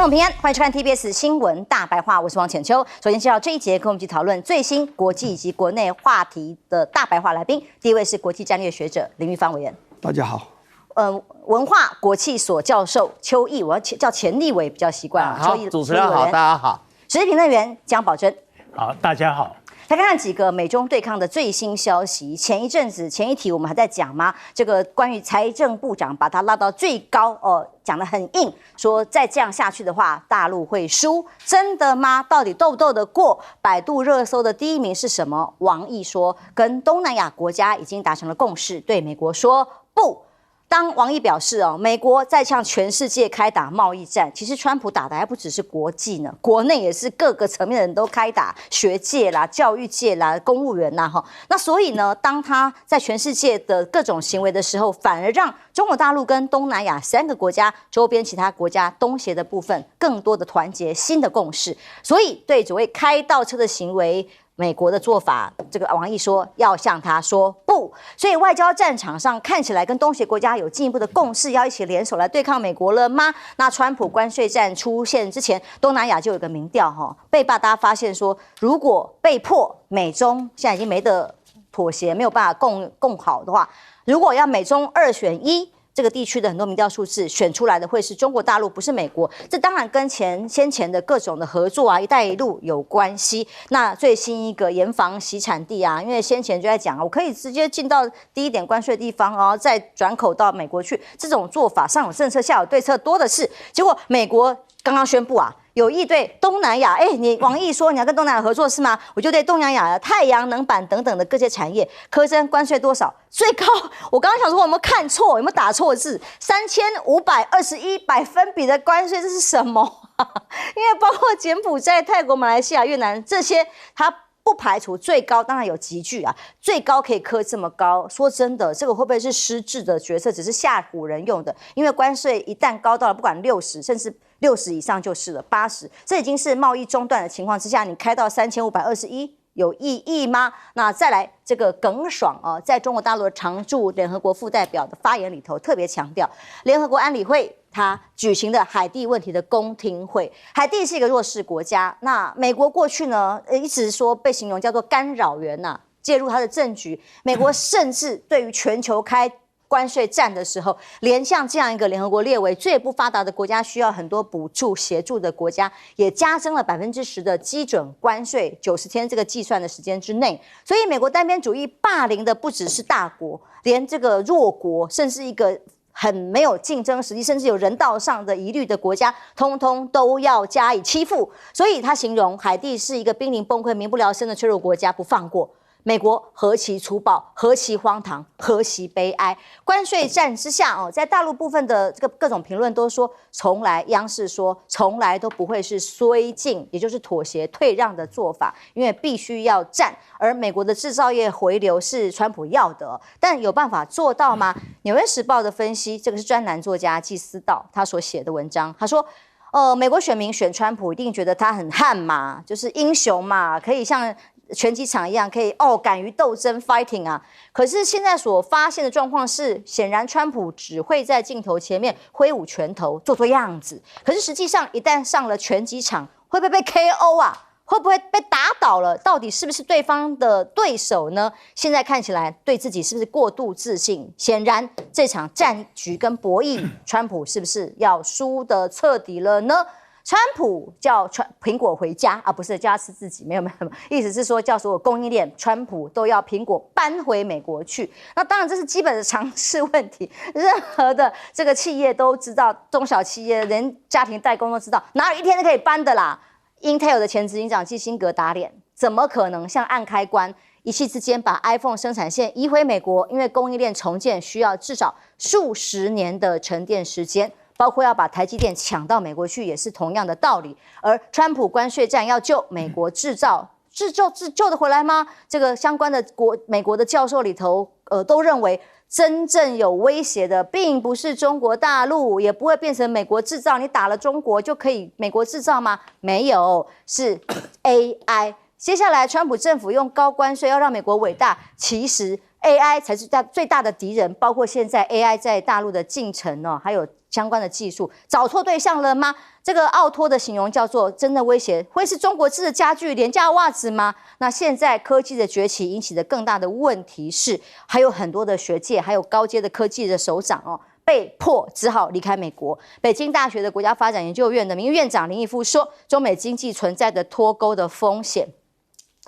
观众平安，欢迎收看 TBS 新闻大白话，我是王浅秋。首先介绍这一节跟我们一起讨论最新国际以及国内话题的大白话来宾，第一位是国际战略学者林玉芳委员。大家好。文化国际所教授邱毅，我要叫前立委比较习惯啊。好，主持人好，大家好。时事评论员江宝珍。好，大家好。来看看几个美中对抗的最新消息。前一题我们还在讲吗？这个关于财政部长把他拉到最高讲得很硬，说再这样下去的话，大陆会输，真的吗？到底斗不斗得过？百度热搜的第一名是什么？王毅说，跟东南亚国家已经达成了共识，对美国说不。当王毅表示美国在向全世界开打贸易战，其实川普打的还不只是国际呢，国内也是各个层面的人都开打，学界啦、教育界啦、公务员啦那所以呢，当他在全世界的各种行为的时候，反而让中国大陆跟东南亚3个国家周边其他国家东协的部分更多的团结新的共识，所以对所谓开倒车的行为，美国的做法，这个王毅说要向他说不，所以外交战场上看起来跟东协国家有进一步的共识，要一起联手来对抗美国了吗？那川普关税战出现之前，东南亚就有个民调被大家发现说，如果被迫美中现在已经没得妥协，没有办法共好的话，如果要美中2选1。这个地区的很多民调数字选出来的会是中国大陆，不是美国。这当然跟先前的各种的合作啊，一带一路有关系。那最新一个严防洗产地啊，因为先前就在讲我可以直接进到低一点关税的地方，然后再转口到美国去。这种做法上有政策，下有对策，多的是。结果美国刚刚宣布啊，有意对东南亚，你王毅说你要跟东南亚合作是吗？我就对东南亚的太阳能板等等的各些产业苛征关税多少？最高，我刚刚想说我有没有看错，有没有打错字？3521%的关税，这是什么？因为包括柬埔寨、泰国、马来西亚、越南这些，它不排除最高，当然有集聚啊，最高可以科这么高。说真的，这个会不会是失智的决策，只是吓唬人用的？因为关税一旦高到了不管60，甚至60以上就是了80，这已经是贸易中断的情况之下，你开到3521。有意义吗？那再来这个耿爽在中国大陆的常驻联合国副代表的发言里头特别强调，联合国安理会他举行的海地问题的公听会，海地是一个弱势国家，那美国过去呢一直说被形容叫做干扰源介入他的政局，美国甚至对于全球开关税战的时候，连像这样一个联合国列为最不发达的国家，需要很多补助协助的国家，也加征了10%的基准关税，90天这个计算的时间之内。所以美国单边主义霸凌的不只是大国，连这个弱国，甚至一个很没有竞争实力，甚至有人道上的疑虑的国家，通通都要加以欺负。所以他形容海地是一个濒临崩溃、民不聊生的脆弱国家，不放过。美国何其粗暴，何其荒唐，何其悲哀！关税战之下在大陆部分的这个各种评论都说，央视说从来都不会是绥靖，也就是妥协退让的做法，因为必须要战。而美国的制造业回流是川普要的，但有办法做到吗？纽约时报的分析，这个是专栏作家季思道他所写的文章，他说。美国选民选川普一定觉得他很悍嘛，就是英雄嘛，可以像拳击场一样，可以敢于斗争 fighting 啊。可是现在所发现的状况是，显然川普只会在镜头前面挥舞拳头，做样子。可是实际上，一旦上了拳击场，会不会被 KO 啊？会不会被打倒了？到底是不是对方的对手呢？现在看起来对自己是不是过度自信？显然这场战局跟博弈，川普是不是要输得彻底了呢？川普叫苹果回家不是叫他吃自己，没有，意思是说叫所有供应链，川普都要苹果搬回美国去。那当然这是基本的常识问题，任何的这个企业都知道，中小企业连家庭代工都知道，哪有一天是可以搬的啦。Intel 的前执行长基辛格打脸，怎么可能像按开关，一气之间把 iPhone 生产线移回美国？因为供应链重建需要至少数十年的沉淀时间，包括要把台积电抢到美国去，也是同样的道理。而川普关税战要救美国制造，救得回来吗？这个相关的美国的教授里头，都认为。真正有威胁的并不是中国大陆，也不会变成美国制造。你打了中国就可以美国制造吗？没有，是 AI。接下来，川普政府用高关税要让美国伟大，其实 AI 才是最大的敌人，包括现在 AI 在大陆的进程哦，还有相关的技术，找错对象了吗？这个奥托的形容叫做真的威胁，会是中国制的家具、廉价袜子吗？那现在科技的崛起引起的更大的问题是，还有很多的学界，还有高阶的科技的首长哦，被迫只好离开美国。北京大学的国家发展研究院的名誉院长林毅夫说，中美经济存在的脱钩的风险。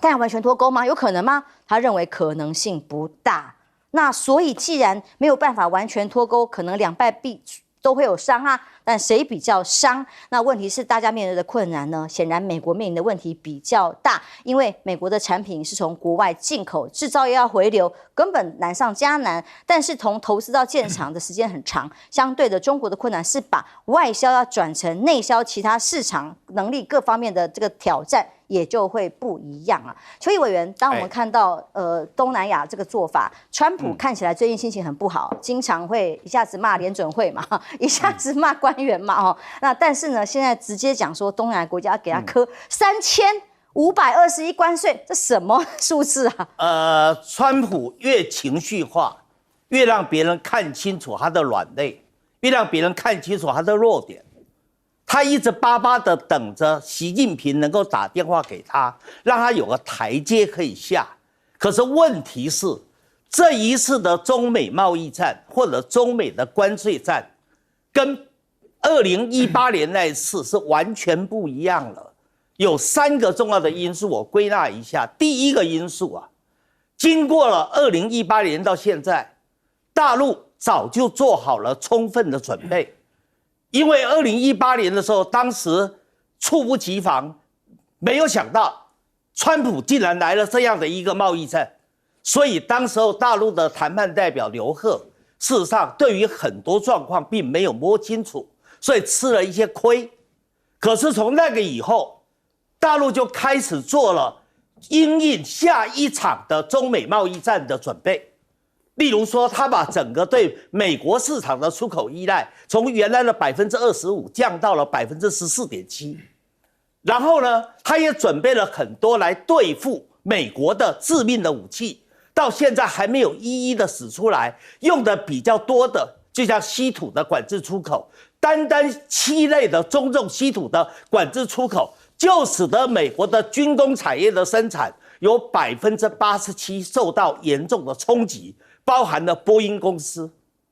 但要完全脱钩吗？有可能吗？他认为可能性不大。那所以既然没有办法完全脱钩，可能两败都会有伤啊。但谁比较伤？那问题是大家面对的困难呢？显然美国面临的问题比较大，因为美国的产品是从国外进口，制造业要回流，根本难上加难。但是从投资到建厂的时间很长，相对的中国的困难是把外销要转成内销，其他市场能力各方面的这个挑战也就会不一样啊。邱毅委员，当我们看到东南亚这个做法，川普看起来最近心情很不好，经常会一下子骂联准会嘛，一下子骂官员嘛，哦，那但是呢，现在直接讲说东南亚国家给他科3521关税，这什么数字啊？川普越情绪化，越让别人看清楚他的软肋，越让别人看清楚他的弱点。他一直巴巴的等着习近平能够打电话给他，让他有个台阶可以下。可是问题是，这一次的中美贸易战或者中美的关税战，跟2018年那一次是完全不一样了。有3个重要的因素，我归纳一下。第一个因素啊，经过了2018年到现在，大陆早就做好了充分的准备。因为2018年的时候，当时猝不及防，没有想到川普竟然来了这样的一个贸易战，所以当时候大陆的谈判代表刘鹤，事实上对于很多状况并没有摸清楚，所以吃了一些亏。可是从那个以后，大陆就开始做了因应下一场的中美贸易战的准备。例如说，他把整个对美国市场的出口依赖从原来的25%降到了14.7%，然后呢，他也准备了很多来对付美国的致命的武器，到现在还没有一一的使出来，用的比较多的，就像稀土的管制出口，单7类的中重稀土的管制出口，就使得美国的军工产业的生产有87%受到严重的冲击。包含了波音公司。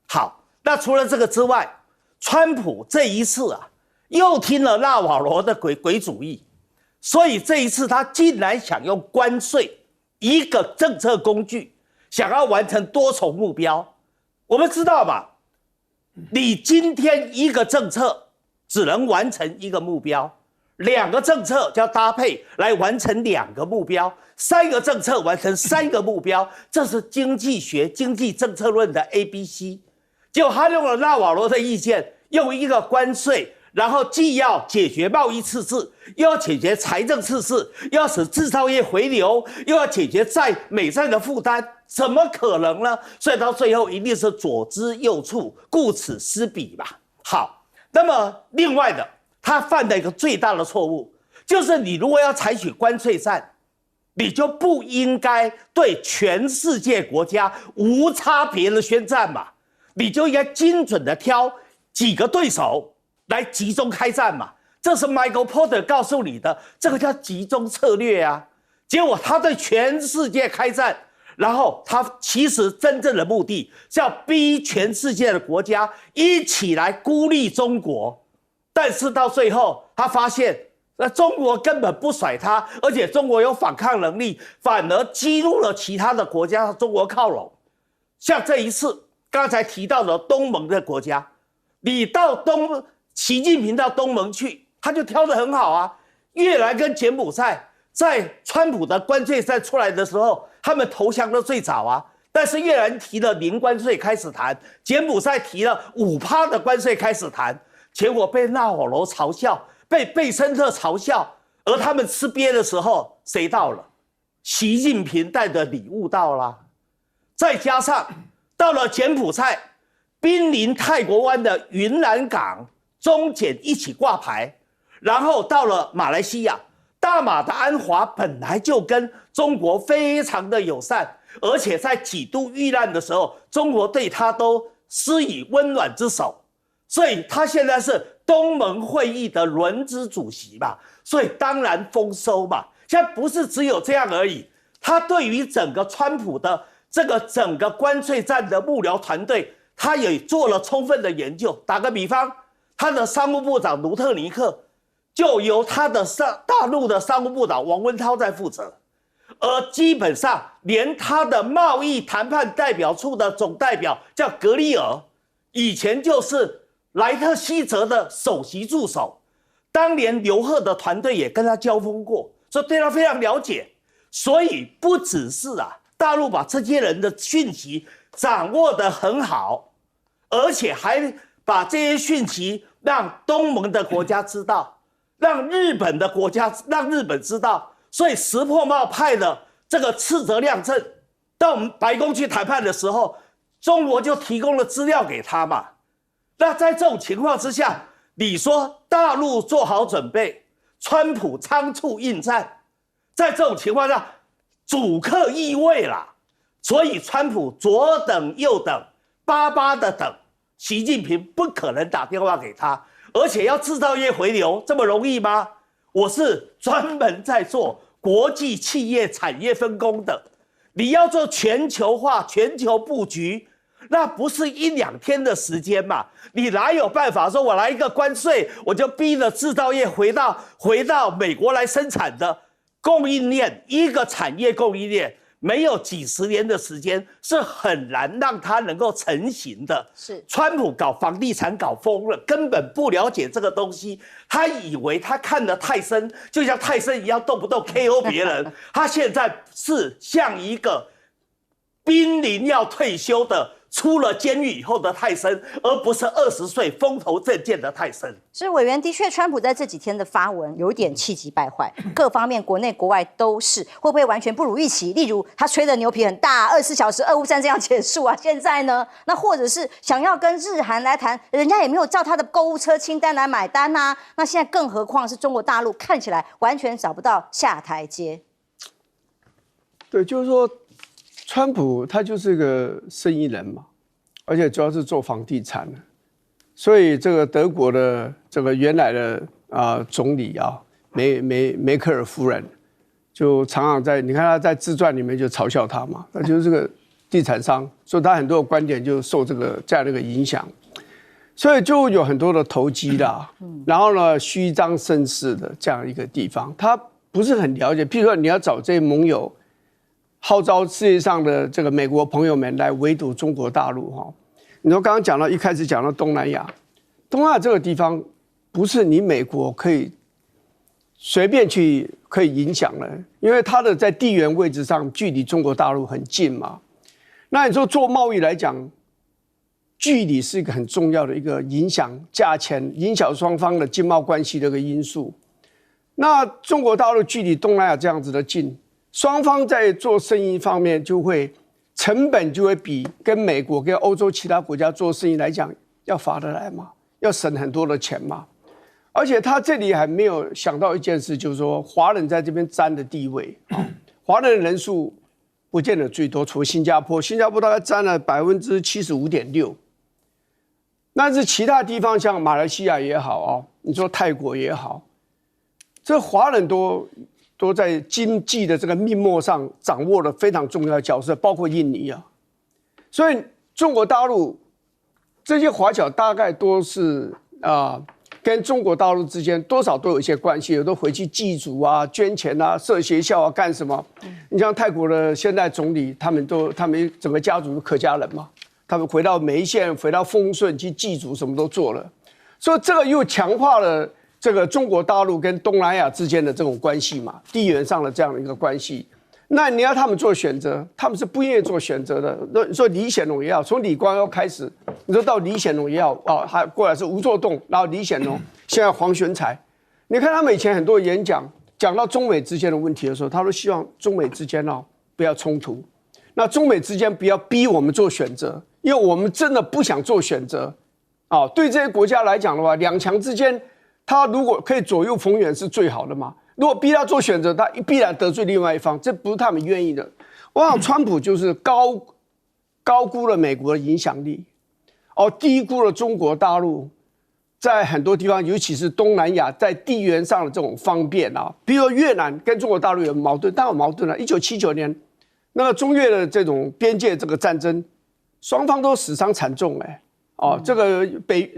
好，那除了这个之外，川普这一次啊，又听了纳瓦罗的鬼主意，所以这一次他竟然想用关税一个政策工具，想要完成多重目标。我们知道嘛，你今天一个政策只能完成一个目标，2个政策就要搭配来完成2个目标，3个政策完成3个目标，这是经济学、经济政策论的 ABC。结果他用了纳瓦罗的意见，用一个关税，然后既要解决贸易赤字，又要解决财政赤字，又要使制造业回流，又要解决美债的负担，怎么可能呢？所以到最后一定是左支右绌，顾此失彼吧。好，那么另外的，他犯的一个最大的错误，就是你如果要采取关税战，你就不应该对全世界国家无差别的宣战嘛，你就应该精准的挑几个对手来集中开战嘛。这是 Michael Porter 告诉你的，这个叫集中策略啊。结果他对全世界开战，然后他其实真正的目的是要逼全世界的国家一起来孤立中国。但是到最后，他发现，中国根本不甩他，而且中国有反抗能力，反而激怒了其他的国家向中国靠拢。像这一次刚才提到的东盟的国家，你到习近平到东盟去，他就挑得很好啊。越南跟柬埔寨在川普的关税战出来的时候，他们投降的最早啊。但是越南提了0关税开始谈，柬埔寨提了5%的关税开始谈。结果被纳瓦罗嘲笑，被贝森特嘲笑，而他们吃瘪的时候，谁到了？习近平带的礼物到了，再加上到了柬埔寨，濒临泰国湾的云南港、中柬一起挂牌，然后到了马来西亚，大马的安华本来就跟中国非常的友善，而且在几度遇难的时候，中国对他都施以温暖之手，所以他现在是东盟会议的轮值主席嘛，所以当然丰收嘛。现在不是只有这样而已，他对于整个川普的这个整个关税战的幕僚团队，他也做了充分的研究。打个比方，他的商务部长卢特尼克就由他的大陆的商务部长王文涛在负责，而基本上连他的贸易谈判代表处的总代表叫格里尔，以前就是莱特希泽的首席助手，当年刘鹤的团队也跟他交锋过，所以对他非常了解。所以不只是大陆把这些人的讯息掌握得很好，而且还把这些讯息让东盟的国家知道，让日本知道。所以石破茂派的这个赤泽亮正到我们白宫去谈判的时候，中国就提供了资料给他嘛。那在这种情况之下，你说大陆做好准备，川普仓促应战，在这种情况下，主客易位啦。所以川普左等右等，巴巴的等，习近平不可能打电话给他，而且要制造业回流，这么容易吗？我是专门在做国际企业产业分工的，你要做全球化、全球布局，那不是1、2天的时间嘛？你哪有办法说我来一个关税，我就逼着制造业回到美国来生产的供应链，一个产业供应链没有几十年的时间是很难让它能够成型的。是川普搞房地产搞疯了，根本不了解这个东西，他以为他看了泰森，就像泰森一样动不动 KO 别人，他现在是像一个濒临要退休的出了监狱以后的泰森，而不是20岁风头正劲的泰森。是委员，的确，川普在这几天的发文有一点气急败坏，各方面国内国外都是，会不会完全不如预期？例如他吹的牛皮很大，24小时俄乌战争要结束啊，现在呢？那或者是想要跟日韩来谈，人家也没有照他的购物车清单来买单啊。那现在更何况是中国大陆，看起来完全找不到下台阶。对，就是说，川普他就是个生意人嘛，而且主要是做房地产的，所以这个德国的这个原来的总理梅克尔夫人，就常常你看他在自传里面就嘲笑他嘛，他就是这个地产商，所以他很多的观点就受这样的一个影响，所以就有很多的投机啦，然后呢虚张声势的这样一个地方，他不是很了解。譬如说你要找这些盟友，号召世界上的这个美国朋友们来围堵中国大陆哈。你说刚刚讲到一开始讲到东南亚这个地方，不是你美国可以随便可以影响的，因为它的在地缘位置上距离中国大陆很近嘛。那你说做贸易来讲，距离是一个很重要的一个影响价钱、影响双方的经贸关系的一个因素。那中国大陆距离东南亚这样子的近，双方在做生意方面就会成本就会比跟美国跟欧洲其他国家做生意来讲要划得来嘛，要省很多的钱嘛。而且他这里还没有想到一件事，就是说华人在这边占的地位，华人的人数不见得最多，除了新加坡，新加坡大概占了75.6%，但是其他地方像马来西亚也好你说泰国也好，这华人都在经济的这个命脉上掌握了非常重要的角色，包括印尼啊。所以中国大陆这些华侨大概都是跟中国大陆之间多少都有一些关系，有的回去祭祖啊、捐钱啊、设学校啊、干什么？你像泰国的现在总理，他们整个家族是客家人嘛，他们回到梅县、回到丰顺去祭祖，什么都做了，所以这个又强化了这个中国大陆跟东南亚之间的这种关系嘛，地缘上的这样的一个关系。那你要他们做选择，他们是不愿意做选择的。你说李显龙也好，从李光耀开始，你说到李显龙也好还过来是吴作栋，然后李显龙，现在黄玄才，你看他们以前很多演讲讲到中美之间的问题的时候，他都希望中美之间不要冲突，那中美之间不要逼我们做选择，因为我们真的不想做选择对这些国家来讲的话，两强之间，他如果可以左右逢源是最好的嘛。如果逼他做选择，他必然得罪另外一方，这不是他们愿意的。我想川普就是高估了美国的影响力，低估了中国大陆在很多地方，尤其是东南亚，在地缘上的这种方便啊。比如说越南跟中国大陆有矛盾，当然有矛盾了。1979年那个中越的这种边界这个战争，双方都死伤惨重这个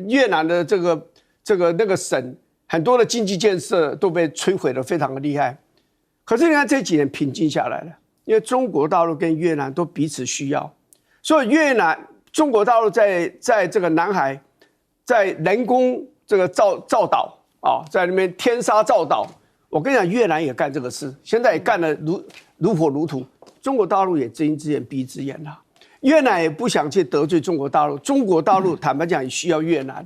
越南的那个省很多的经济建设都被摧毁得非常的厉害。可是你看这几年平静下来了，因为中国大陆跟越南都彼此需要，所以中国大陆在这个南海，在人工这个造岛在那边天杀造岛。我跟你讲，越南也干这个事，现在也干得如火如荼。中国大陆也睁一只眼闭一只眼了。越南也不想去得罪中国大陆，中国大陆坦白讲也需要越南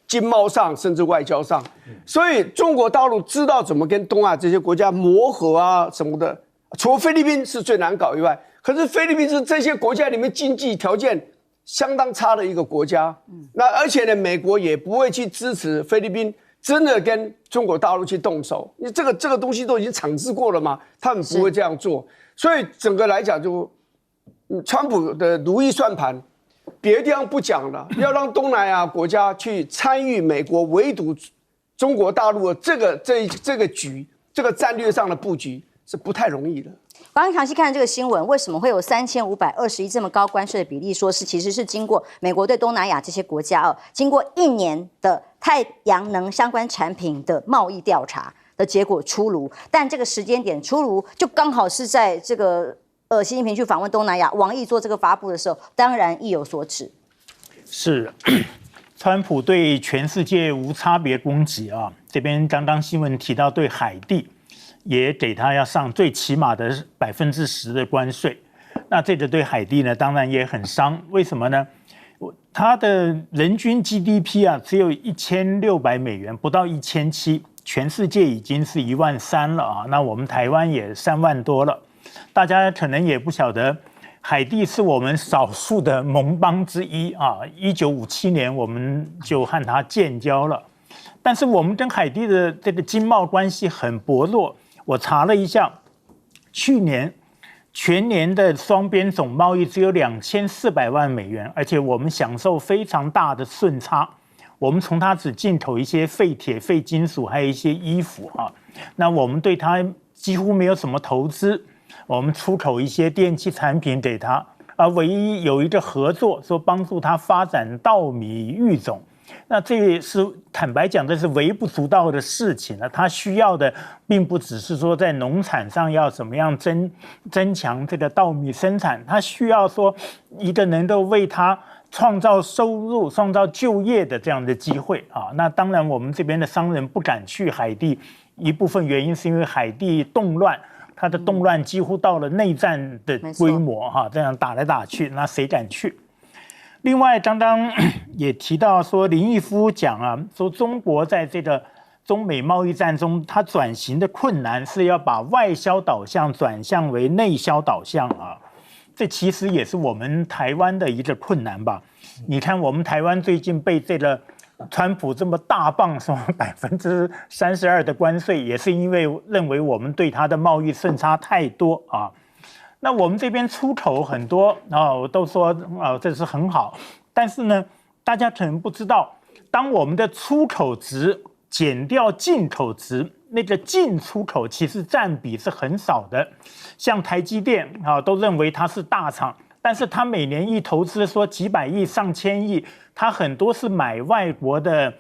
经贸上甚至外交上，所以中国大陆知道怎么跟东亚这些国家磨合啊什么的。除了菲律宾是最难搞以外，可是菲律宾是这些国家里面经济条件相当差的一个国家。那而且呢，美国也不会去支持菲律宾真的跟中国大陆去动手，因为这个东西都已经厂制过了嘛，他们不会这样做。所以整个来讲就。川普的如意算盘，别的地方不讲了，要让东南亚国家去参与美国围堵中国大陆的这个局，这个战略上的布局是不太容易的。刚刚详细看这个新闻，为什么会有3520亿这么高关税的比例？说是其实是经过美国对东南亚这些国家经过1年的太阳能相关产品的贸易调查的结果出炉，但这个时间点出炉就刚好是在这个。习近平去访问东南亚，王毅做这个发布的时候，当然意有所指。是，川普对全世界无差别攻击啊！这边刚刚新闻提到对海地，也给他要上最起码的10%的关税。那这个对海地呢，当然也很伤。为什么呢？他的人均 GDP 只有$1600，不到1700，全世界已经是13000了啊！那我们台湾也3万多了。大家可能也不晓得，海地是我们少数的盟邦之一1957年我们就和它建交了，但是我们跟海地的这个经贸关系很薄弱。我查了一下，去年全年的双边总贸易只有$2400万，而且我们享受非常大的顺差。我们从它只进口一些废铁、废金属，还有一些衣服那我们对它几乎没有什么投资。我们出口一些电器产品给他，唯一有一个合作，说帮助他发展稻米育种。那这也是坦白讲，这是微不足道的事情了。他需要的并不只是说在农产上要怎么样增强这个稻米生产，他需要说一个能够为他创造收入、创造就业的这样的机会那当然，我们这边的商人不敢去海地，一部分原因是因为海地动乱。它的动乱几乎到了内战的规模这样打来打去，那谁敢去？另外，刚刚也提到说，林毅夫讲说中国在这个中美贸易战中，它转型的困难是要把外销导向转向为内销导向这其实也是我们台湾的一个困难吧？你看，我们台湾最近被这个。川普这么大棒说32%的关税，也是因为认为我们对他的贸易顺差太多那我们这边出口很多我都说这是很好，但是呢，大家可能不知道，当我们的出口值减掉进口值，那个进出口其实占比是很少的。像台积电都认为它是大厂。但是他每年一投资说几百亿、上千亿，他很多是买外国的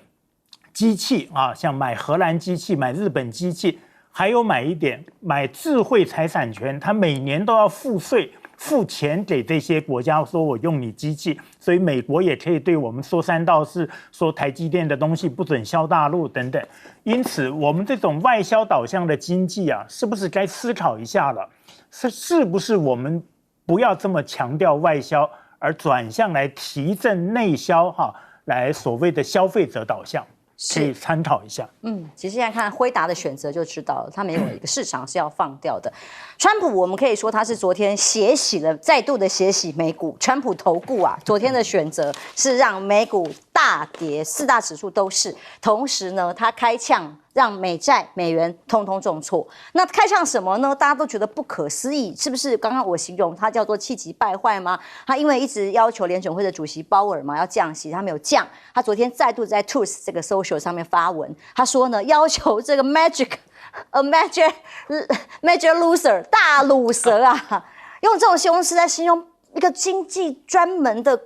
机器像买荷兰机器、买日本机器，还有买智慧财产权，他每年都要付税、付钱给这些国家，说我用你机器，所以美国也可以对我们说三道四，说台积电的东西不准销大陆等等。因此，我们这种外销导向的经济是不是该思考一下了？是不是我们？不要这么强调外销，而转向来提振内销来所谓的消费者导向，可以参考一下。其实现在看辉达的选择就知道了，他们有一个市场是要放掉的。川普我们可以说他是昨天再度的血洗美股，川普投顾昨天的选择是让美股大跌，4大指数都是。同时呢，他开枪让美债、美元通通重挫。那开向什么呢？大家都觉得不可思议，是不是？刚刚我形容它叫做气急败坏吗？他因为一直要求联准会的主席鲍尔嘛要降息，他没有降。他昨天再度在 Truth 这个 social 上面发文，他说呢，要求这个 major loser 大鲁蛇啊，用这种形容词来形容一个经济专门的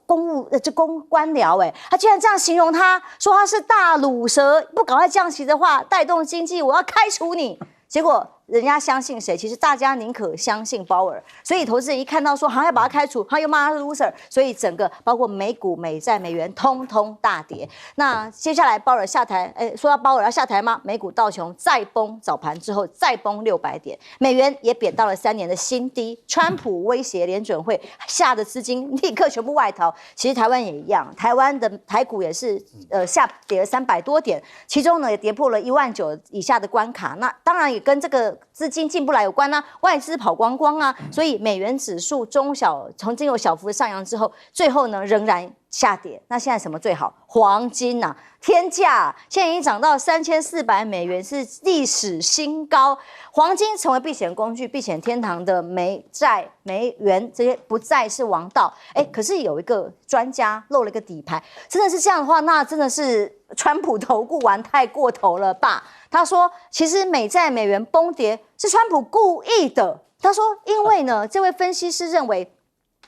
公官僚，他竟然这样形容他，说他是大鲁蛇，不赶快降息的话，带动经济，我要开除你。结果人家相信谁？其实大家宁可相信鲍尔，所以投资人一看到说好像要把他开除，他又骂他是 loser， 所以整个包括美股、美债、美元通通大跌。那接下来鲍尔下台，说到鲍尔要下台吗？美股道琼再崩，早盘之后再崩600点，美元也贬到了3年的新低。川普威胁联准会，吓得资金立刻全部外逃。其实台湾也一样，台湾的台股也是下跌了300多点，其中呢也跌破了19000以下的关卡。那当然也跟这个资金进不来有关啊，外资跑光光啊，所以美元指数曾经有小幅的上扬之后，最后呢仍然下跌。那现在什么最好？黄金啊，天价，现在已经涨到$3400，是历史新高。黄金成为避险工具、避险天堂的美债、美元这些不再是王道。可是有一个专家露了一个底牌，真的是这样的话，那真的是川普投顾玩太过头了吧？他说，其实美债、美元崩跌是川普故意的。他说，因为呢，这位分析师认为，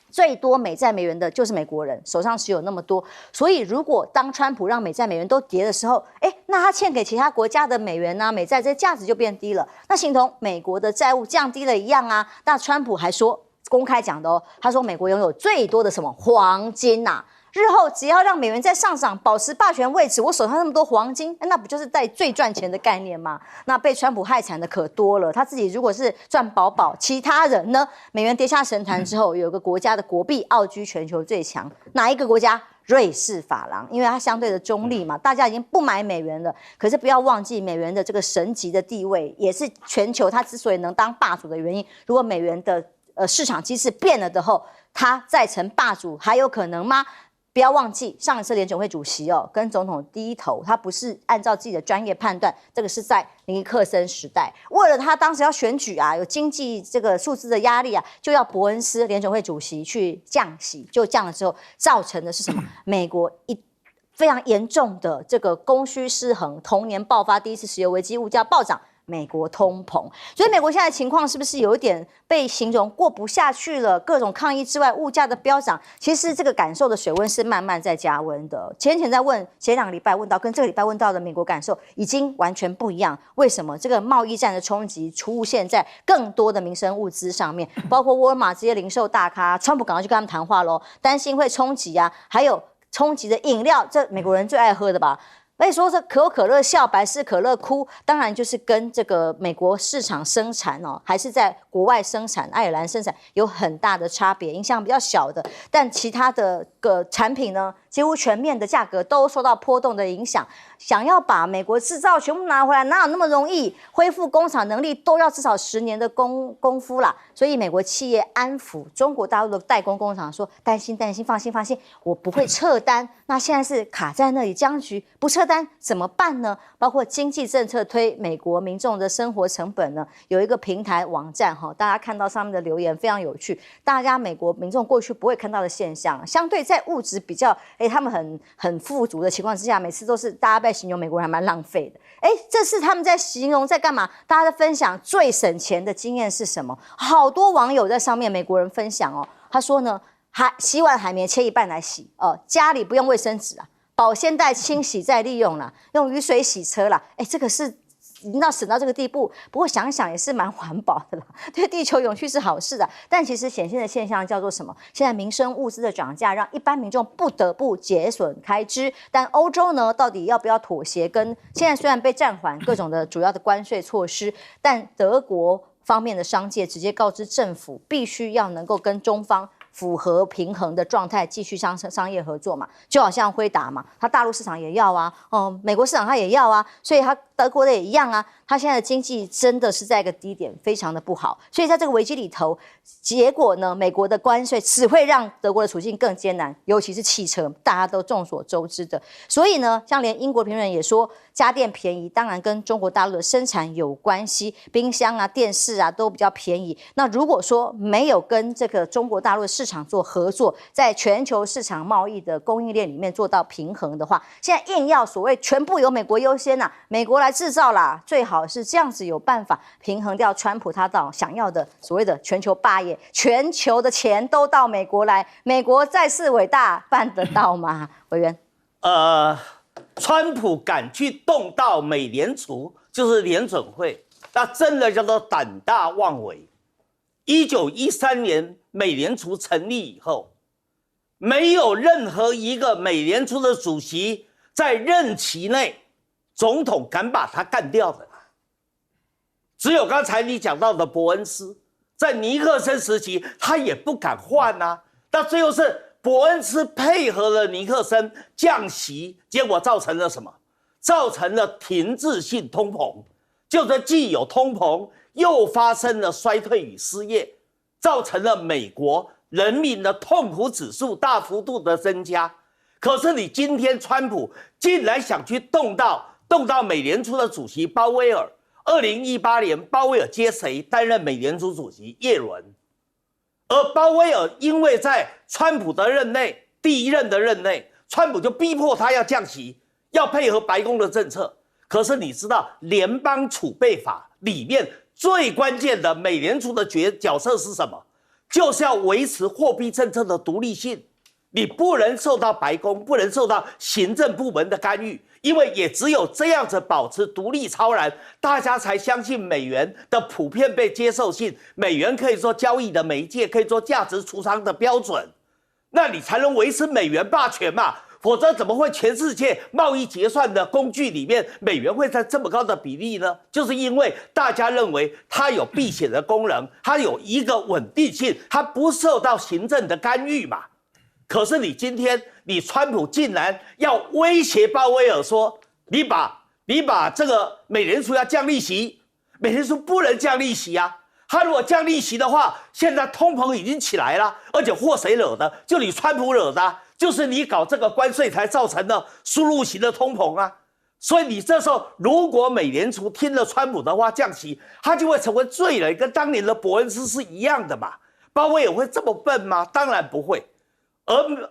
最多美债美元的就是美国人，手上持有那么多，所以如果当川普让美债美元都跌的时候，那他欠给其他国家的美元啊、美债这些价值就变低了，那形同美国的债务降低了一样啊。那川普还说，公开讲的哦，他说美国拥有最多的什么黄金啊。日后只要让美元再上涨，保持霸权位置，我手上那么多黄金，那不就是在最赚钱的概念吗？那被川普害惨的可多了。他自己如果是赚饱饱，其他人呢？美元跌下神坛之后，有个国家的国币傲居全球最强，哪一个国家？瑞士法郎，因为它相对的中立嘛，大家已经不买美元了。可是不要忘记，美元的这个神级的地位，也是全球它之所以能当霸主的原因。如果美元的市场机制变了的后，它再成霸主还有可能吗？不要忘记，上一次联准会主席跟总统低头，他不是按照自己的专业判断，这个是在尼克森时代，为了他当时要选举啊，有经济这个数字的压力啊，就要伯恩斯联准会主席去降息，就降了之后，造成的是什么？美国非常严重的这个供需失衡，同年爆发第一次石油危机，物价暴涨。美国通膨，所以美国现在的情况是不是有一点被形容过不下去了？各种抗议之外，物价的飙涨，其实这个感受的水温是慢慢在加温的。前2个礼拜问到，跟这个礼拜问到的美国感受已经完全不一样。为什么？这个贸易战的冲击出现在更多的民生物资上面，包括沃尔玛这些零售大咖，川普赶快去跟他们谈话咯，担心会冲击啊，还有冲击的饮料，这美国人最爱喝的吧。所以说这可口可乐笑，百事可乐哭，当然就是跟这个美国市场生产还是在国外生产、爱尔兰生产有很大的差别，影响比较小的。但其他的产品呢，几乎全面的价格都受到波动的影响。想要把美国制造全部拿回来，哪有那么容易？恢复工厂能力都要至少10年的功夫啦。所以美国企业安抚中国大陆的代工工厂说：担心，放心，我不会撤单。那现在是卡在那里僵局，不撤单怎么办呢？包括经济政策推美国民众的生活成本呢，有一个平台网站大家看到上面的留言非常有趣，大家美国民众过去不会看到的现象，相对在物质比较他们很富足的情况之下，每次都是大家被形容美国人还蛮浪费的。这是他们在形容在干嘛？大家在分享最省钱的经验是什么？好多网友在上面美国人分享他说呢，洗碗海绵切一半来洗家里不用卫生纸啊，保鲜袋清洗再利用啦，用雨水洗车啦，这个是已经省到这个地步。不过想想也是蛮环保的啦，对地球永续是好事的。但其实显现的现象叫做什么？现在民生物资的涨价让一般民众不得不节省开支。但欧洲呢，到底要不要妥协？跟现在虽然被暂缓各种的主要的关税措施，但德国方面的商界直接告知政府，必须要能够跟中方符合平衡的状态，继续商业合作嘛，就好像辉达嘛，它大陆市场也要啊，美国市场它也要啊，所以它德国的也一样啊，它现在的经济真的是在一个低点，非常的不好。所以在这个危机里头，结果呢，美国的关税只会让德国的处境更艰难，尤其是汽车，大家都众所周知的。所以呢，像连英国评论人也说，家电便宜，当然跟中国大陆的生产有关系，冰箱啊、电视啊都比较便宜。那如果说没有跟这个中国大陆的市场做合作，在全球市场贸易的供应链里面做到平衡的话，现在硬要所谓全部由美国优先美国来制造啦，最好是这样子有办法平衡掉川普他到想要的所谓的全球霸业，全球的钱都到美国来，美国再次伟大，办得到吗？委员，川普敢去动到美联储，就是联准会，那真的叫做胆大妄为。1913年美联储成立以后，没有任何一个美联储的主席在任期内，总统敢把他干掉的。只有刚才你讲到的伯恩斯，在尼克森时期他也不敢换啊。那最后是伯恩斯配合了尼克森降息，结果造成了什么？造成了停滞性通膨，就是既有通膨，又发生了衰退与失业，造成了美国人民的痛苦指数大幅度的增加。可是你今天川普竟然想去动到美联储的主席鲍威尔。2018年，鲍威尔接谁担任美联储主席？耶伦。而鲍威尔因为在川普的任内，第一任的任内，川普就逼迫他要降息，要配合白宫的政策。可是你知道，联邦储备法里面最关键的美联储的角色是什么？就是要维持货币政策的独立性。你不能受到白宫，不能受到行政部门的干预，因为也只有这样子保持独立超然，大家才相信美元的普遍被接受性，美元可以做交易的媒介，可以做价值储藏的标准，那你才能维持美元霸权嘛。否则怎么会全世界贸易结算的工具里面，美元会在这么高的比例呢？就是因为大家认为它有避险的功能，它有一个稳定性，它不受到行政的干预嘛。可是你今天，你川普竟然要威胁鲍威尔说，你把这个美联储要降利息，美联储不能降利息啊。他如果降利息的话，现在通膨已经起来了，而且祸谁惹的？就你川普惹的啊，就是你搞这个关税才造成的输入型的通膨啊。所以你这时候如果美联储听了川普的话降息，他就会成为罪人，跟当年的伯恩斯是一样的嘛。鲍威尔会这么笨吗？当然不会。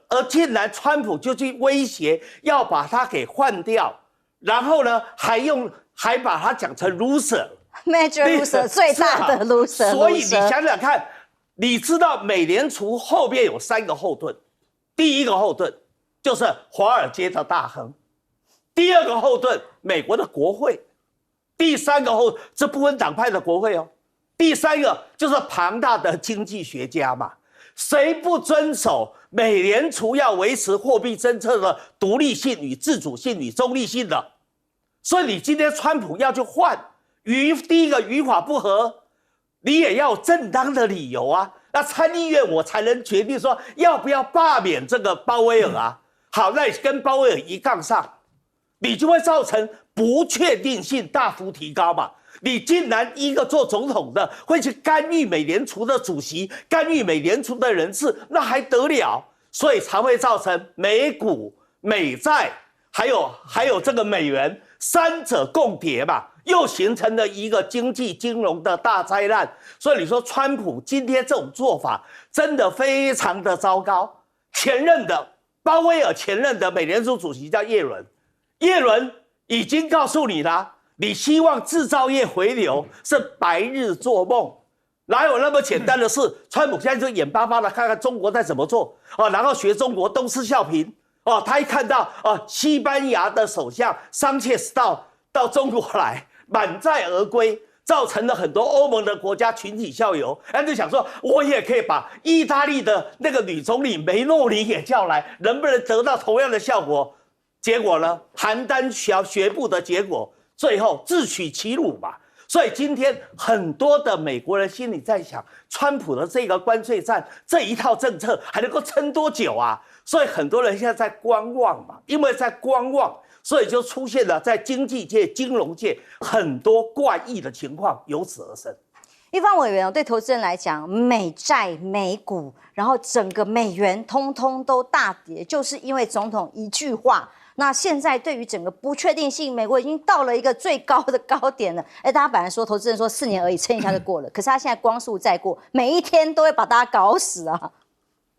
而竟然川普就去威胁要把他给换掉，然后呢还把他讲成 loser。Major loser 最大的 loser， 所以你想想看，你知道美联储后面有3个后盾，第一个后盾就是华尔街的大亨，第二个后盾美国的国会，第三个这不分党派的国会哦，第三个就是庞大的经济学家嘛。谁不遵守美联储要维持货币政策的独立性与自主性与中立性的？所以你今天川普要去换，第一个与法不合，你也要有正当的理由啊。那参议院我才能决定说要不要罢免这个鲍威尔啊。好，那你跟鲍威尔一杠上，你就会造成不确定性大幅提高嘛。你竟然一个做总统的会去干预美联储的主席，干预美联储的人事，那还得了？所以才会造成美股、美债，还有这个美元3者共跌嘛，又形成了一个经济金融的大灾难。所以你说川普今天这种做法真的非常的糟糕。前任的鲍威尔，前任的美联储主席叫耶伦，耶伦已经告诉你了。你希望制造业回流是白日做梦，哪有那么简单的事？川普现在就眼巴巴的看看中国在怎么做然后学中国东施效颦他一看到西班牙的首相桑切斯到中国来满载而归，造成了很多欧盟的国家群体效尤，他就想说我也可以把意大利的那个女总理梅诺尼也叫来，能不能得到同样的效果？结果呢，邯郸学步的结果。最后自取其辱嘛，所以今天很多的美国人心里在想，川普的这个关税战这一套政策还能够撑多久啊？所以很多人现在在观望嘛，因为在观望，所以就出现了在经济界、金融界很多怪异的情况，由此而生。一方委员对投资人来讲，美债、美股，然后整个美元通通都大跌，就是因为总统一句话。那现在对于整个不确定性，美国已经到了一个最高的高点了。大家本来说投资人说4年而已，撑一下就过了，可是他现在光速再过，每一天都会把大家搞死啊。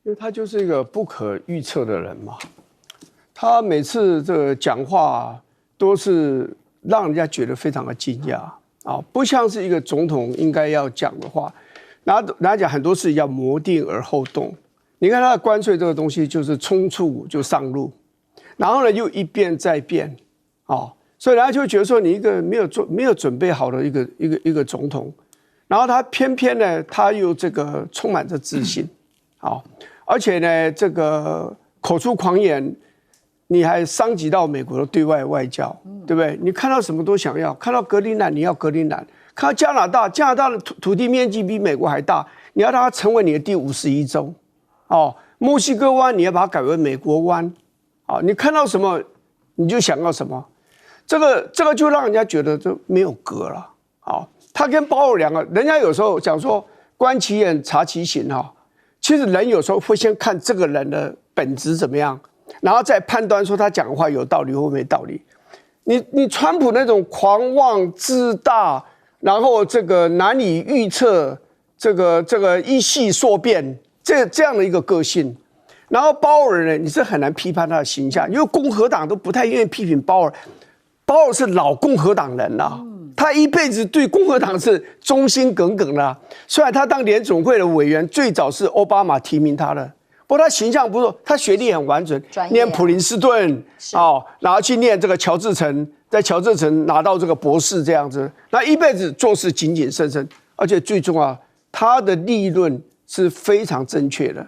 因为他就是一个不可预测的人嘛，他每次这个讲话都是让人家觉得非常的惊讶啊，不像是一个总统应该要讲的话。然后讲很多事要谋定而后动。你看他的关税这个东西，就是冲出就上路。然后呢，又一变再变，所以人家就会觉得说你一个没有准备好的一个总统，然后他偏偏呢，他又这个充满着自信，而且呢，这个口出狂言，你还伤及到美国的对外外交，对不对？你看到什么都想要，看到格陵兰你要格陵兰，看到加拿大的土地面积比美国还大，你要让它成为你的第51州，墨西哥湾你要把它改为美国湾。你看到什么你就想要什么，这个就让人家觉得就没有格了。他跟鲍尔两个，人家有时候讲说观其言察其行其实人有时候会先看这个人的本质怎么样，然后再判断说他讲的话有道理或没道理。你川普那种狂妄自大，然后这个难以预测，这个一系说变，这样的一个个性。然后鲍尔呢，你是很难批判他的形象，因为共和党都不太愿意批评鲍尔。鲍尔是老共和党人了，他一辈子对共和党是忠心耿耿的。虽然他当联总会的委员，最早是奥巴马提名他的，不过他形象不错，他学历很完整，念普林斯顿然后去念这个乔治城，在乔治城拿到这个博士这样子，那一辈子做事谨谨慎慎，而且最重要，他的立论是非常正确的。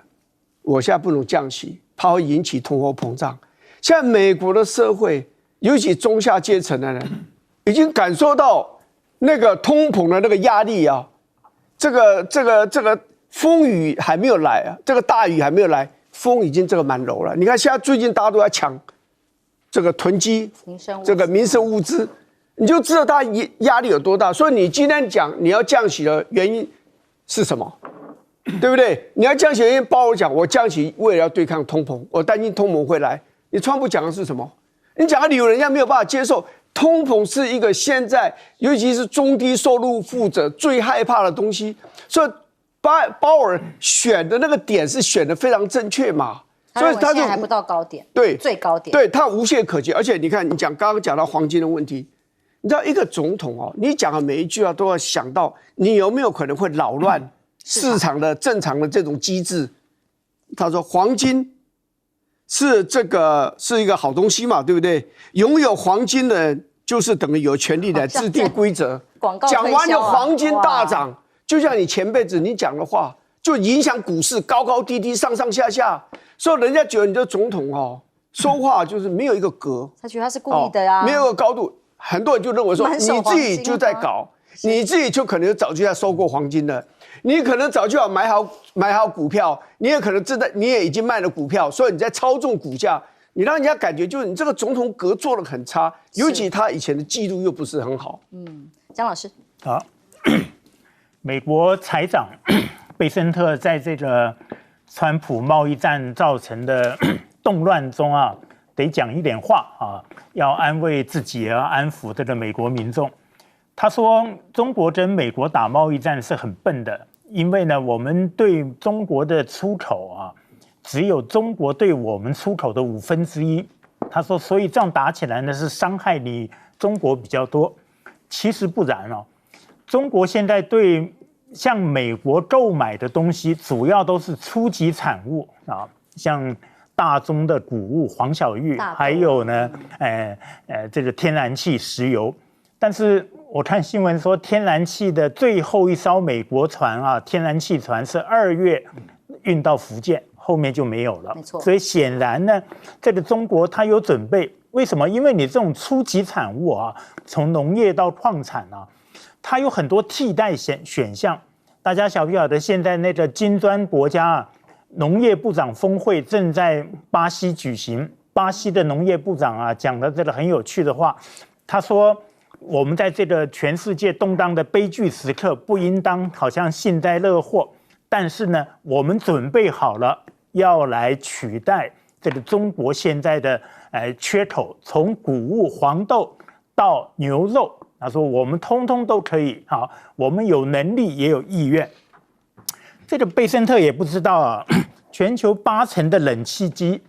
我现在不能降息，怕会引起通货膨胀。现在美国的社会，尤其中下阶层的人，已经感受到那个通膨的那个压力啊。这个风雨还没有来啊，这个大雨还没有来，风已经这个蛮柔了。你看现在最近大家都在抢这个囤积这个民生物资，你就知道它压力有多大。所以你今天讲你要降息的原因是什么？对不对？你要降息，因为鲍尔讲我降息为了要对抗通膨，我担心通膨会来。你川普讲的是什么？你讲的理由人家没有办法接受。通膨是一个现在尤其是中低收入户者最害怕的东西，所以鲍尔选的那个点是选的非常正确嘛。所以他现在还不到高点，对，最高点，对他无懈可击。而且你看，你刚刚讲到黄金的问题，你知道一个总统你讲的每一句话都要想到你有没有可能会扰乱市场的正常的这种机制。他说黄金是一个好东西嘛，对不对？拥有黄金的人就是等于有权利来制定规则。讲完就黄金大涨，就像你前辈子你讲的话，就影响股市高高低低上上下下，所以人家觉得你的总统说话就是没有一个格，他觉得他是故意的呀，没有一个高度。很多人就认为说你自己就在搞，你自己就可能早就在收购黄金了。你可能早就要买好股票，你也可能你也已经卖了股票，所以你在操纵股价，你让人家感觉就是你这个总统格做得很差，尤其他以前的记录又不是很好。江老师，好，美国财长贝森特在这个川普贸易战造成的动乱中得讲一点话要安慰自己，也要安抚这个美国民众。他说，中国跟美国打贸易战是很笨的，因为呢，我们对中国的出口只有中国对我们出口的1/5。他说，所以这样打起来呢，是伤害你中国比较多。其实不然中国现在对向美国购买的东西，主要都是初级产物像大宗的谷物、黄小玉，还有呢，这个天然气、石油。但是我看新闻说，天然气的最后一艘美国船天然气船是2月运到福建，后面就没有了。没错。所以显然呢，这个中国它有准备。为什么？因为你这种初级产物从农业到矿产它有很多替代选项。大家晓不晓得？现在那个金砖国家农业部长峰会正在巴西举行，巴西的农业部长啊讲的这个很有趣的话，他说我们在这个全世界动荡的悲剧时刻，不应当好像幸灾乐祸，但是呢，我们准备好了要来取代这个中国现在的缺口，从谷物黄豆到牛肉，他说我们通通都可以，好，我们有能力也有意愿。这个贝森特也不知道啊，全球80%的冷气机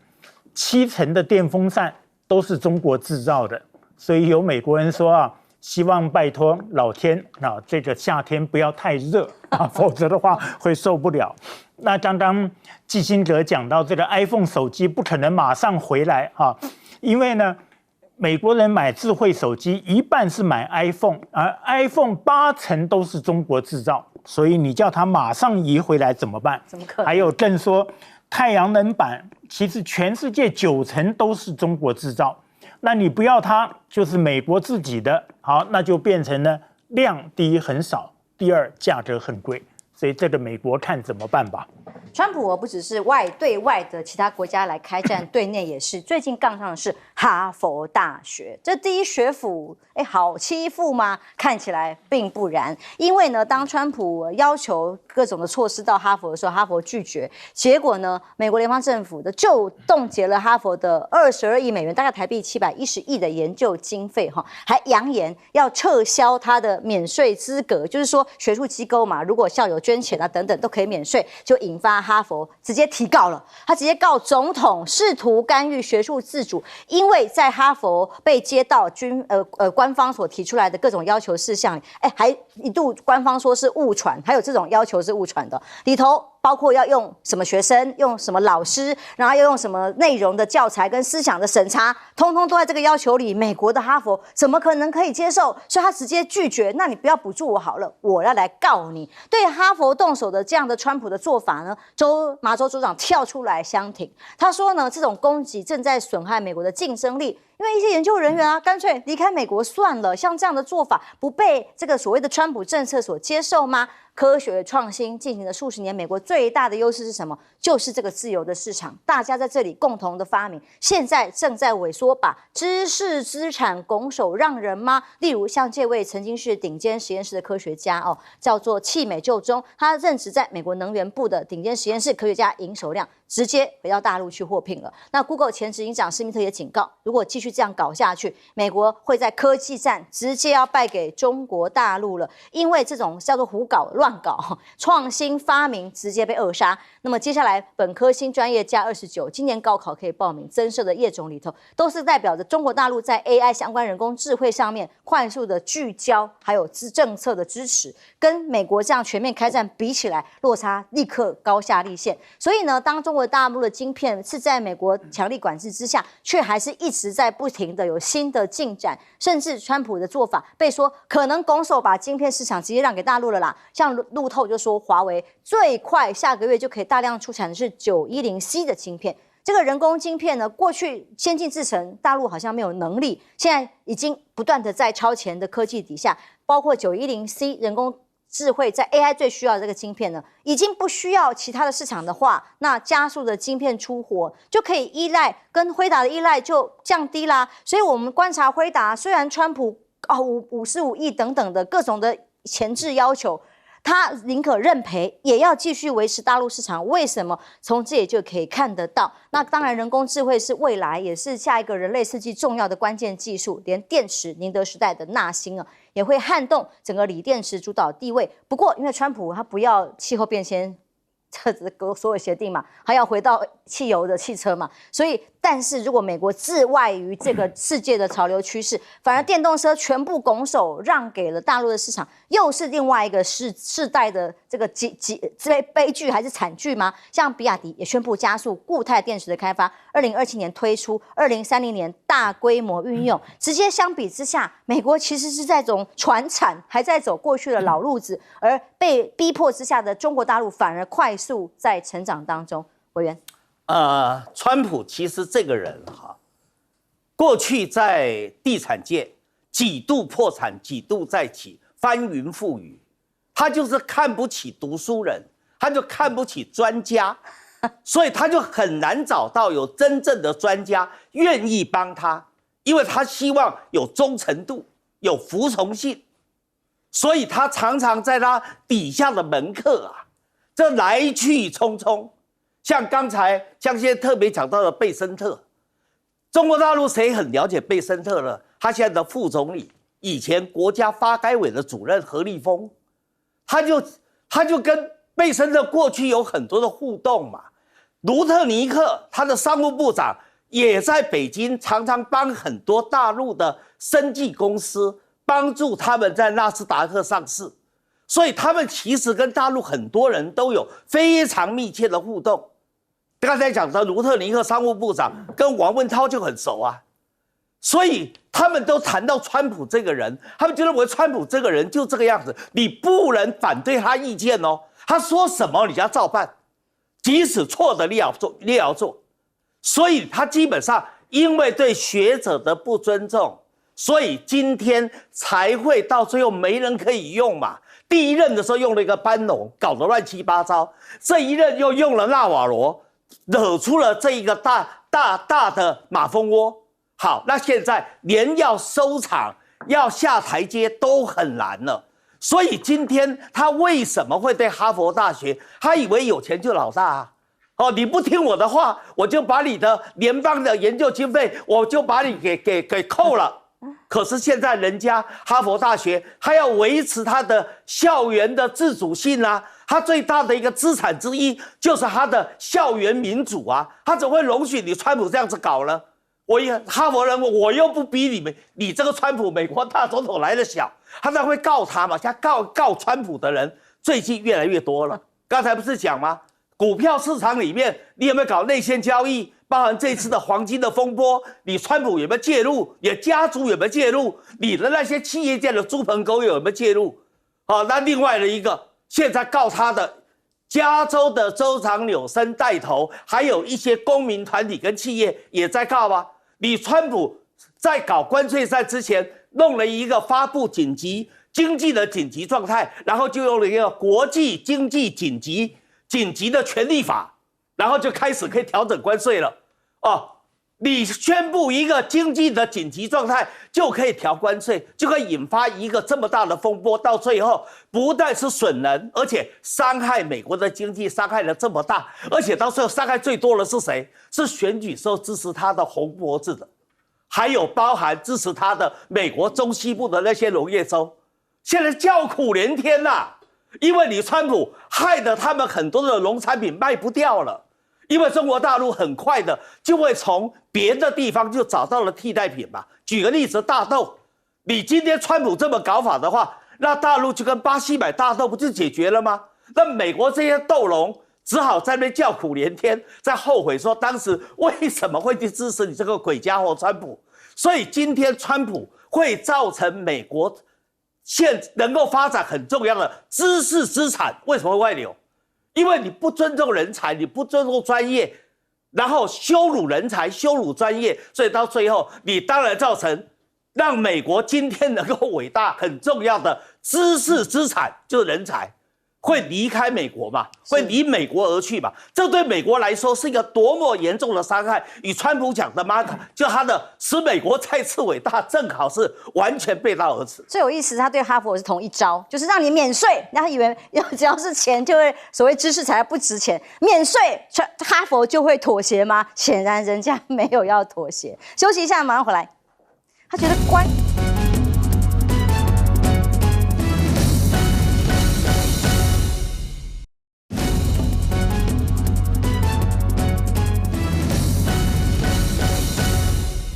，70%的电风扇都是中国制造的，所以有美国人说啊，希望拜托老天啊，这个夏天不要太热啊，否则的话会受不了。那刚刚季辛格讲到这个 iPhone 手机不可能马上回来啊，因为呢，美国人买智慧手机一半是买 iPhone， 而 iPhone 80%都是中国制造，所以你叫他马上移回来怎么办？怎么可能？还有更说，太阳能板其实全世界90%都是中国制造，那你不要它就是美国自己的，好，那就变成了量第一很少，第二价格很贵，所以这个美国看怎么办吧。川普不只是对外的其他国家来开战，对内也是。最近杠上的是哈佛大学，这第一学府，好欺负吗？看起来并不然。因为呢，当川普要求各种的措施到哈佛的时候，哈佛拒绝，结果呢，美国联邦政府就冻结了哈佛的22亿美元，大概台币710亿的研究经费，还扬言要撤销他的免税资格，就是说学术机构嘛，如果校友捐钱啊等等都可以免税，就引发哈佛直接提告了，他直接告总统试图干预学术自主，因为在哈佛被接到官方所提出来的各种要求事项里，还一度官方说是误传，还有这种要求是误传的，里头包括要用什么学生，用什么老师，然后要用什么内容的教材跟思想的审查，通通都在这个要求里。美国的哈佛怎么可能可以接受？所以他直接拒绝。那你不要补助我好了，我要来告你。对哈佛动手的这样的川普的做法呢，马州州长跳出来相挺，他说呢，这种攻击正在损害美国的竞争力。因为一些研究人员啊，干脆离开美国算了。像这样的做法不被这个所谓的川普政策所接受吗？科学创新进行了数十年，美国最大的优势是什么？就是这个自由的市场，大家在这里共同的发明，现在正在萎缩，把知识资产拱手让人吗？例如像这位曾经是顶尖实验室的科学家叫做弃美就中，他任职在美国能源部的顶尖实验室科学家尹守亮，直接回到大陆去获聘了。那 Google 前执行长施密特也警告，如果继续这样搞下去，美国会在科技战直接要败给中国大陆了，因为这种叫做胡搞乱搞，创新发明直接被扼杀。那么接下来本科新专业加29，今年高考可以报名增设的业种里头，都是代表着中国大陆在 AI 相关人工智慧上面快速的聚焦，还有政策的支持，跟美国这样全面开战比起来，落差立刻高下立现。所以呢，当中国大陆的晶片是在美国强力管制之下，却还是一直在不停的有新的进展，甚至川普的做法被说可能拱手把晶片市场直接让给大陆了啦。像路透就说，华为最快下个月就可以大量出产的是910C 的晶片。这个人工晶片呢，过去先进制程大陆好像没有能力，现在已经不断的在超前的科技底下，包括910C 人工智慧在 AI 最需要的这个晶片呢，已经不需要其他的市场的话，那加速的晶片出货就可以依赖跟辉达的依赖就降低啦。所以我们观察辉达，虽然川普55亿等等的各种的前置要求，他宁可认赔，也要继续维持大陆市场。为什么？从这里就可以看得到。那当然，人工智慧是未来，也是下一个人类世纪重要的关键技术。连电池，宁德时代的纳芯也会撼动整个锂电池主导地位。不过，因为川普他不要气候变迁所有协定嘛，还要回到汽油的汽车嘛，所以但是如果美国自外于这个世界的潮流趋势，反而电动车全部拱手让给了大陆的市场，又是另外一个世代的这个悲剧还是惨剧吗？像比亚迪也宣布加速固态电池的开发，2027年推出，2030年大规模运用。直接相比之下，美国其实是在走传产，还在走过去的老路子，而被逼迫之下的中国大陆反而快速在成长当中。委员，川普其实这个人过去在地产界几度破产，几度再起，翻云覆雨。他就是看不起读书人，他就看不起专家，所以他就很难找到有真正的专家愿意帮他，因为他希望有忠诚度、有服从性，所以他常常在他底下的门客啊，这来去匆匆。像刚才江先生特别讲到的贝森特，中国大陆谁很了解贝森特呢？他现在的副总理，以前国家发改委的主任何立峰，他就跟贝森特过去有很多的互动嘛。卢特尼克他的商务部长也在北京，常常帮很多大陆的生技公司帮助他们在纳斯达克上市，所以他们其实跟大陆很多人都有非常密切的互动。刚才讲的卢特尼克商务部长跟王文涛就很熟啊，所以他们都谈到川普这个人，他们就认为川普这个人就这个样子，你不能反对他意见哦，他说什么你就要照办，即使错的你也要做。所以他基本上因为对学者的不尊重，所以今天才会到最后没人可以用嘛。第一任的时候用了一个班农，搞得乱七八糟；这一任又用了纳瓦罗，惹出了这一个大的马蜂窝。好，那现在连要收场、要下台阶都很难了。所以今天他为什么会对哈佛大学？他以为有钱就老大啊！哦，你不听我的话，我就把你的联邦的研究经费，我就把你给扣了。可是现在人家哈佛大学，他要维持他的校园的自主性啊，他最大的一个资产之一就是他的校园民主啊，他怎么会容许你川普这样子搞呢？哈佛人，我又不比你们，你这个川普美国大总统来得小，他才会告他嘛。像告川普的人最近越来越多了。刚才不是讲吗？股票市场里面，你有没有搞内线交易？包含这次的黄金的风波，你川普有没有介入？你的家族有没有介入？你的那些企业界的猪朋狗友有没有介入？好，那另外的一个，现在告他的加州的州长纽森带头，还有一些公民团体跟企业也在告啊。你川普在搞关税战之前，弄了一个发布经济的紧急状态，然后就用了一个国际经济紧急的权利法，然后就开始可以调整关税了。哦，你宣布一个经济的紧急状态，就可以调关税，就可以引发一个这么大的风波，到最后不但是损人，而且伤害美国的经济，伤害了这么大，而且到最后伤害最多的是谁？是选举时候支持他的红脖子的，还有包含支持他的美国中西部的那些农业州，现在叫苦连天呐！因为你川普害得他们很多的农产品卖不掉了。因为中国大陆很快的就会从别的地方就找到了替代品嘛。举个例子，大豆，你今天川普这么搞法的话，那大陆就跟巴西买大豆不就解决了吗？那美国这些豆农只好在那边叫苦连天，在后悔说当时为什么会去支持你这个鬼家伙川普。所以今天川普会造成美国现能够发展很重要的知识资产为什么会外流？因为你不尊重人才，你不尊重专业，然后羞辱人才、羞辱专业，所以到最后，你当然造成让美国今天能够伟大、很重要的知识资产就是人才，会离开美国嘛，会离美国而去嘛。这对美国来说是一个多么严重的伤害！与川普讲的嘛，就他的使美国再次伟大，正好是完全背道而驰。最有意思，他对哈佛是同一招，就是让你免税，然后以为只要是钱就会所谓知识才不值钱，免税，哈佛就会妥协吗？显然人家没有要妥协。休息一下，马上回来。他觉得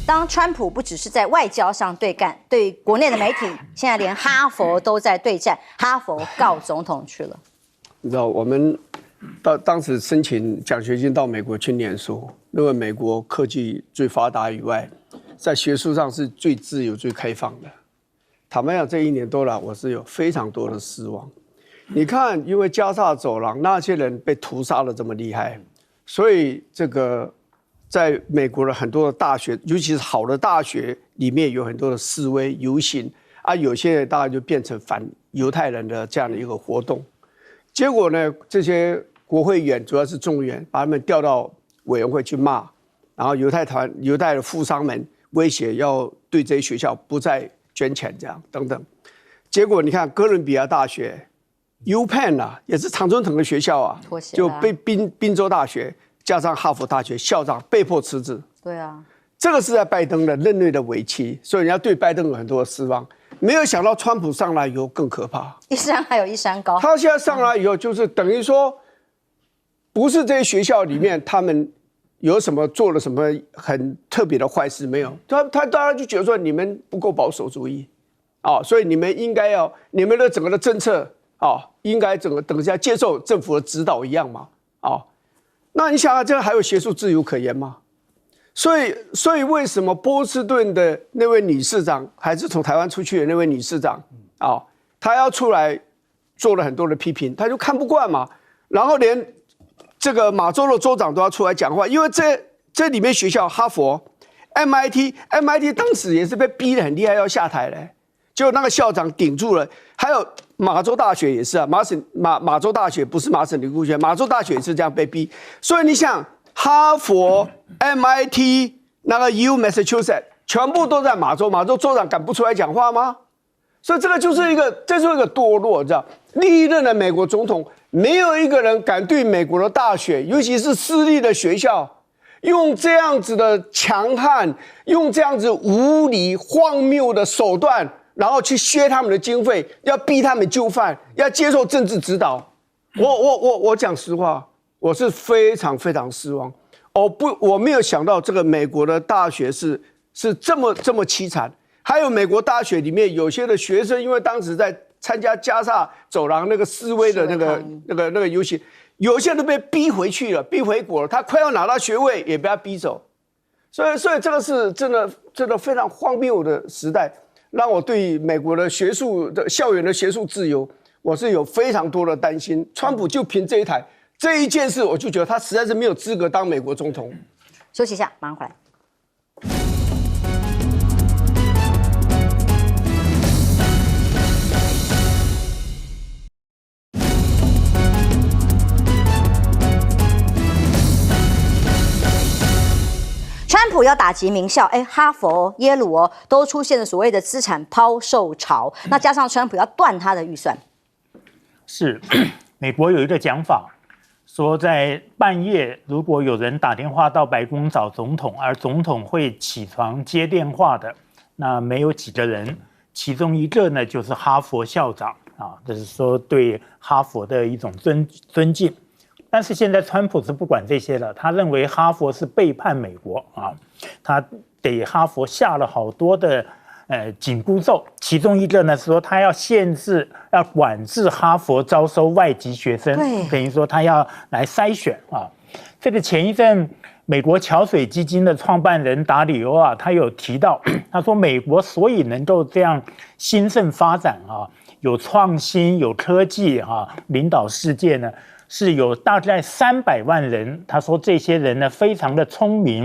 当川普不只是在外交上对干，对国内的媒体，现在连哈佛都在对战，哈佛告总统去了。你知道，我们当时申请奖学金到美国去念书，因为美国科技最发达以外，在学术上是最自由、最开放的。坦白讲，这1年多来，我是有非常多的失望。你看，因为加沙走廊那些人被屠杀的这么厉害，所以这个。在美国的很多的大学，尤其是好的大学里面，有很多的示威游行啊，有些大概就变成反犹太人的这样的一个活动。结果呢，这些国会议员，主要是众议员，把他们调到委员会去骂，然后犹太的富商们威胁要对这些学校不再捐钱，这样等等。结果你看哥伦比亚大学 UPenn 啊，也是常春藤的学校啊，就被宾州大学加上哈佛大学校长被迫辞职。对啊，这个是在拜登的任内的尾期，所以人家对拜登有很多的失望。没有想到川普上来以后更可怕，一山还有一山高。他现在上来以后，就是等于说，不是这些学校里面他们有什么做了什么很特别的坏事没有，他当然就觉得说你们不够保守主义，所以你们应该要你们的整个的政策应该等一下接受政府的指导一样嘛，那你想想，这还有学术自由可言吗？所以为什么波士顿的那位女市长，还是从台湾出去的那位女市长她要出来做了很多的批评，她就看不惯嘛，然后连这个马州的州长都要出来讲话，因为这里面学校哈佛、MIT 当时也是被逼得很厉害要下台嘞，结果那个校长顶住了，还有马州大学也是啊，马州大学不是麻省理工学院，马州大学也是这样被逼，所以你想。哈佛、MIT、那个 Massachusetts 全部都在马州州长敢不出来讲话吗？所以这就是一个堕落，知道？历任的美国总统没有一个人敢对美国的大学，尤其是私立的学校，用这样子的强悍、用这样子无理荒谬的手段，然后去削他们的经费，要逼他们就范，要接受政治指导。我讲实话。我是非常非常失望，我没有想到这个美国的大学是这么凄惨，还有美国大学里面有些的学生，因为当时在参加加萨走廊那个示威的那个游行，有些都被逼回去了，逼回国了，他快要拿到学位也被他逼走，所以这个是真的非常荒谬的时代，让我对美国的校园的学术自由，我是有非常多的担心。川普就凭这一件事，我就觉得他实在是没有资格当美国总统。休息一下，马上回来。川普要打击名校，哈佛、耶鲁都出现了所谓的资产抛售潮。那加上川普要断他的预算，是美国有一个讲法。说在半夜，如果有人打电话到白宫找总统，而总统会起床接电话的，那没有几个人。其中一个呢，就是哈佛校长这是说对哈佛的一种尊敬。但是现在川普是不管这些了，他认为哈佛是背叛美国他给哈佛下了好多的紧箍咒，其中一个呢是说他要管制哈佛招收外籍学生，等于说他要来筛选这个前一阵美国桥水基金的创办人达里欧他有提到，他说美国所以能够这样兴盛发展有创新、有科技领导世界呢，是有大概300万人。他说这些人呢非常的聪明。